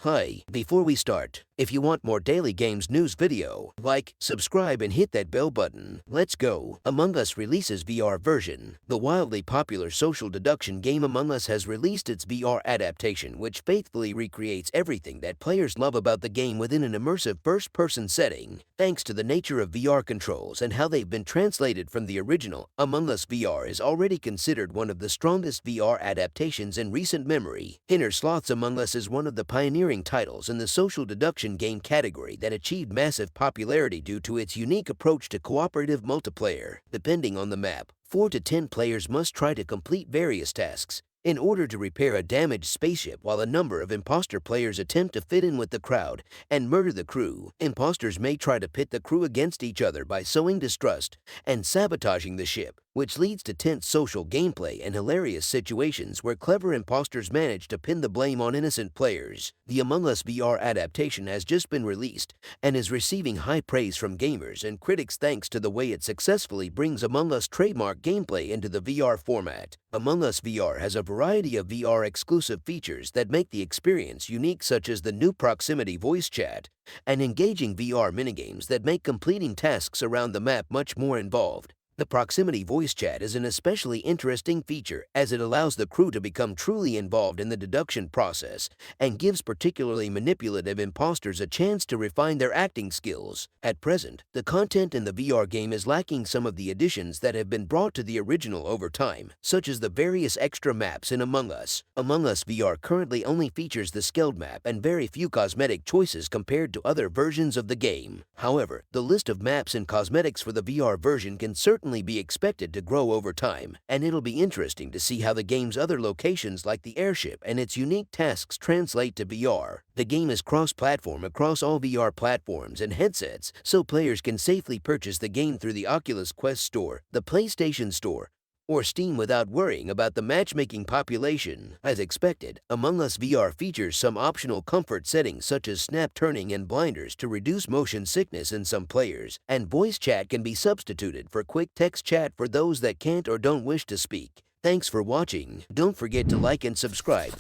Hi, before we start, if you want more daily games news video, like, subscribe and hit that bell button. Let's go. Among Us releases VR version. The wildly popular social deduction game Among Us has released its VR adaptation, which faithfully recreates everything that players love about the game within an immersive first-person setting. Thanks to the nature of VR controls and how they've been translated from the original, Among Us VR is already considered one of the strongest VR adaptations in recent memory. Inner Sloths Among Us is one of the pioneering titles in the social deduction game category that achieved massive popularity due to its unique approach to cooperative multiplayer. Depending on the map, 4 to 10 players must try to complete various tasks in order to repair a damaged spaceship, while a number of imposter players attempt to fit in with the crowd and murder the crew. Imposters may try to pit the crew against each other by sowing distrust and sabotaging the ship, which leads to tense social gameplay and hilarious situations where clever imposters manage to pin the blame on innocent players. The Among Us VR adaptation has just been released and is receiving high praise from gamers and critics thanks to the way it successfully brings Among Us trademark gameplay into the VR format. Among Us VR has a variety of VR exclusive features that make the experience unique, such as the new proximity voice chat and engaging VR minigames that make completing tasks around the map much more involved. The proximity voice chat is an especially interesting feature as it allows the crew to become truly involved in the deduction process and gives particularly manipulative imposters a chance to refine their acting skills. At present, the content in the VR game is lacking some of the additions that have been brought to the original over time, such as the various extra maps in Among Us. Among Us VR currently only features the skilled map and very few cosmetic choices compared to other versions of the game. However, the list of maps and cosmetics for the VR version can certainly be expected to grow over time, and it'll be interesting to see how the game's other locations like the airship and its unique tasks translate to VR. The game is cross-platform across all VR platforms and headsets, so players can safely purchase the game through the Oculus Quest Store, the PlayStation Store, or Steam without worrying about the matchmaking population. As expected, Among Us VR features some optional comfort settings such as snap turning and blinders to reduce motion sickness in some players, and voice chat can be substituted for quick text chat for those that can't or don't wish to speak. Thanks for watching. Don't forget to like and subscribe.